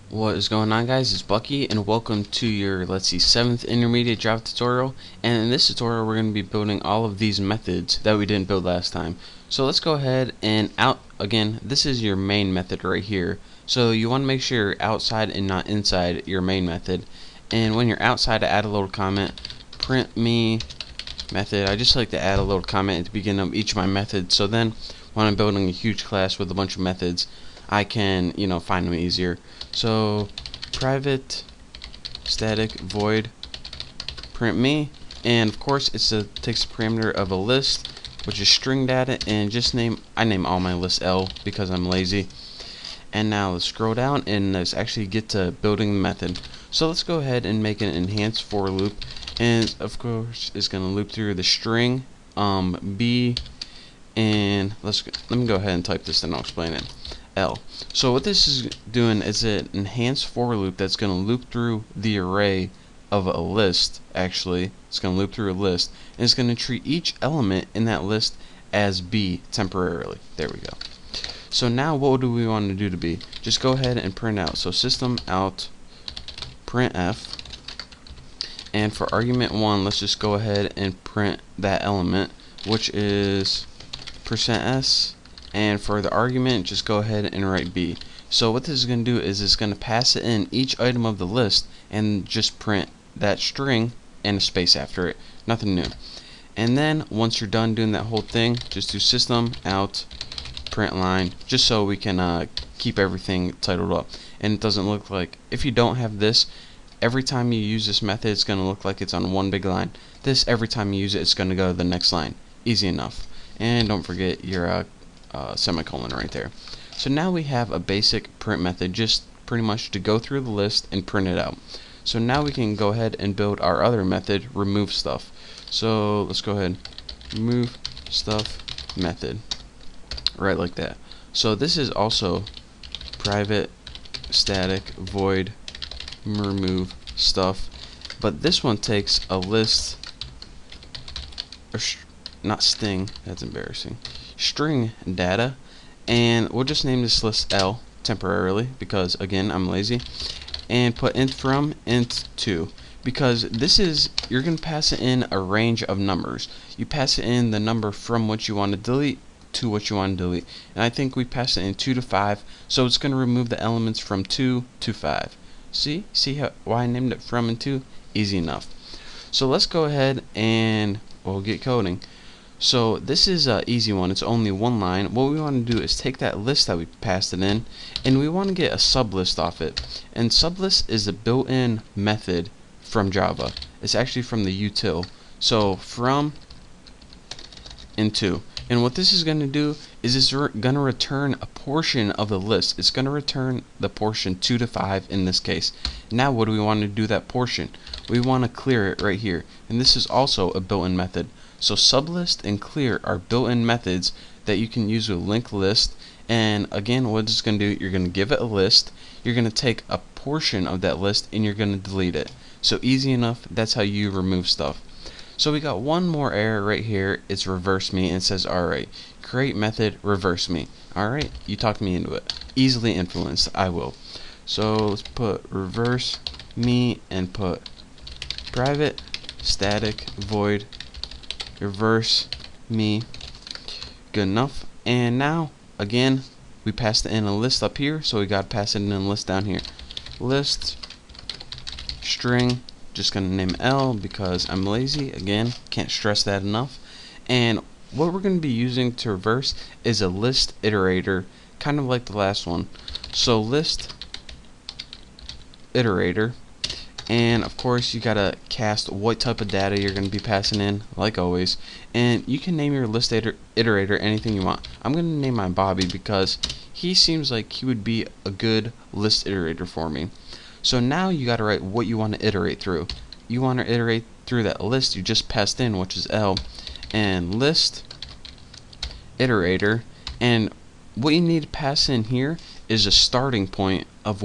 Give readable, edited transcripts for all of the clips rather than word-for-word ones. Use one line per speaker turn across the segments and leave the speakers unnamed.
What is going on, guys? It's Bucky and welcome to your 7th intermediate Java tutorial. And in this tutorial we're going to be building all of these methods that we didn't build last time. So let's go ahead and again, this is your main method right here. So you want to make sure you're outside and not inside your main method. And when you're outside, to add a little comment, print me method. I just like to add a little comment at the beginning of each of my methods, so then when I'm building a huge class with a bunch of methods, I can, find them easier. So private static void print me, and of course it takes a parameter of a list, which is string data, and I name all my lists L because I'm lazy. And now let's scroll down and let's actually get to building the method. So let's go ahead and make an enhanced for loop, and of course it's going to loop through the string b, and let me go ahead and type this and I'll explain it. L. So what this is doing is an enhanced for loop that's going to loop through the array of a list. Actually, it's going to loop through a list, and it's going to treat each element in that list as b temporarily. There we go. So now what do we want to do to b? Just go ahead and print out. So system out printf, and for argument 1, let's just go ahead and print that element, which is %s, and for the argument just go ahead and write b. So what this is going to do is it's going to pass it in each item of the list and just print that string and a space after it. Nothing new. And then once you're done doing that whole thing, just do system out print line, just so we can keep everything titled up, and it doesn't look like, if you don't have this, every time you use this method it's going to look like it's on one big line. This, every time you use it, it's going to go to the next line. Easy enough. And don't forget your semicolon right there. So now we have a basic print method, just pretty much to go through the list and print it out. So now we can go ahead and build our other method, remove stuff. So let's go ahead, remove stuff method, right like that. So this is also private static void remove stuff, but this one takes a list, or not sting, that's embarrassing, string data, and we'll just name this list L temporarily because again I'm lazy, and put int from int to, because this is, you're going to pass it in a range of numbers. You pass it in the number from what you want to delete to what you want to delete, and I think we passed it in 2 to 5, so it's going to remove the elements from 2 to 5. See why I named it from and to? Easy enough. So let's go ahead and we'll get coding. So this is an easy one. It's only one line. What we want to do is take that list that we passed it in, and we want to get a sublist off it. And sublist is a built-in method from Java. It's actually from the util. So from into. And what this is going to do is it's going to return a portion of the list. It's going to return the portion 2 to 5 in this case. Now what do we want to do that portion? We want to clear it right here. And this is also a built-in method. So sublist and clear are built-in methods that you can use with LinkedList. And again, what it's going to do, you're going to give it a list. You're going to take a portion of that list and you're going to delete it. So easy enough. That's how you remove stuff. So we got one more error right here. It's reverse me, and it says, alright, create method reverse me. Alright, you talked me into it. Easily influenced, I will. So let's put reverse me and put private static void reverse me. Good enough. And now again we passed in a list up here, so we got to pass it in a list down here. List string, just gonna name L because I'm lazy. Again, can't stress that enough. And what we're gonna be using to reverse is a list iterator, kind of like the last one. So list iterator, and of course you gotta cast what type of data you're gonna be passing in, like always. And you can name your list iterator anything you want. I'm gonna name mine Bobby because he seems like he would be a good list iterator for me. So now you got to write what you want to iterate through. You want to iterate through that list you just passed in, which is L, and list iterator. And what you need to pass in here is a starting point of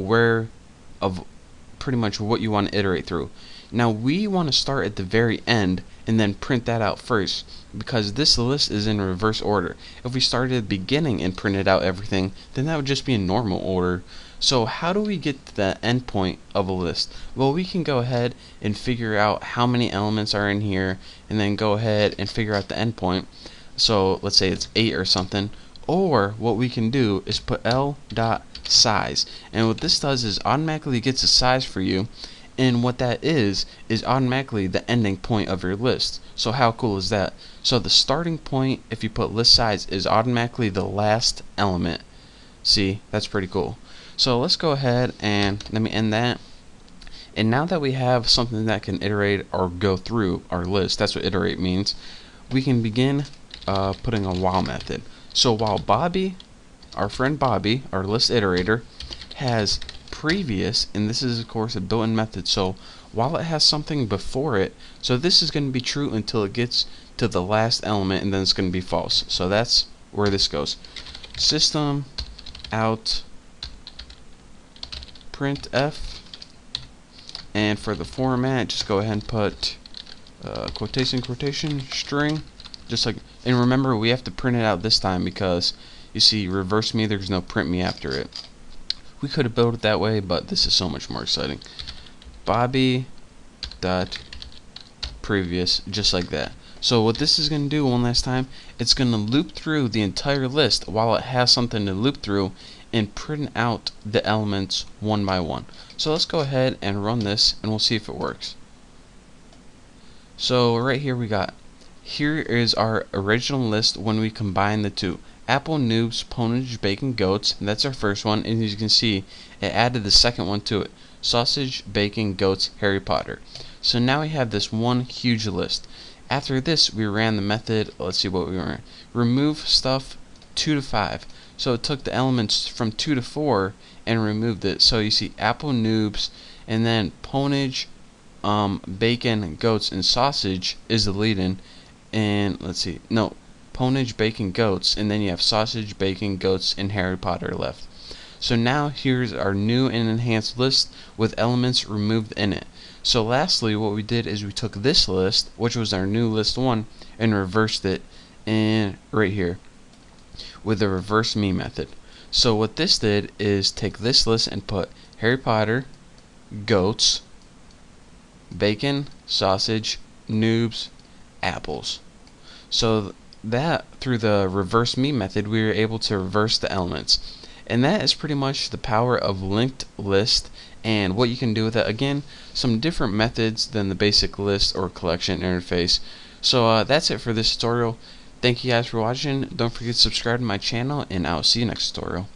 pretty much what you want to iterate through. Now we want to start at the very end and then print that out first, because this list is in reverse order. If we started at the beginning and printed out everything, then that would just be in normal order. So how do we get to the endpoint of a list? Well, we can go ahead and figure out how many elements are in here, and then go ahead and figure out the endpoint. So let's say it's 8 or something. Or what we can do is put L dot size, and what this does is automatically gets a size for you, and what that is automatically the ending point of your list. So how cool is that? So the starting point, if you put list size, is automatically the last element. See, that's pretty cool. So let's go ahead and let me end that. And now that we have something that can iterate or go through our list, that's what iterate means, we can begin putting a while method. So while Bobby, our friend Bobby, our list iterator, has previous, and this is of course a built-in method, so while it has something before it, so this is going to be true until it gets to the last element, and then it's going to be false. So that's where this goes. System out printf, and for the format, just go ahead and put quotation string, just like, and remember we have to print it out this time because you see reverse me, there's no print me after it. We could have built it that way, but this is so much more exciting. Bobby dot previous, just like that. So what this is going to do one last time, it's going to loop through the entire list while it has something to loop through and print out the elements one by one. So let's go ahead and run this and we'll see if it works. So right here we got, here is our original list when we combine the two. Apple, noobs, ponage, bacon, goats, and that's our first one, and as you can see it added the second one to it. Sausage, bacon, goats, Harry Potter. So now we have this one huge list. After this we ran the method, let's see what we ran. Remove stuff 2 to 5. So it took the elements from 2 to 4 and removed it. So you see apple, noobs, and then ponage, bacon, goats, and sausage is the lead-in. And let's see, no, ponage, bacon, goats, and then you have sausage, bacon, goats, and Harry Potter left. So now here's our new and enhanced list with elements removed in it. So lastly, what we did is we took this list, which was our new list 1, and reversed it in right here with the reverse me method. So what this did is take this list and put Harry Potter, goats, bacon, sausage, noobs, apples. So that through the reverse me method we were able to reverse the elements. And that is pretty much the power of linked list and what you can do with it. Again, some different methods than the basic list or collection interface. So that's it for this tutorial. Thank you guys for watching. Don't forget to subscribe to my channel, and I'll see you next tutorial.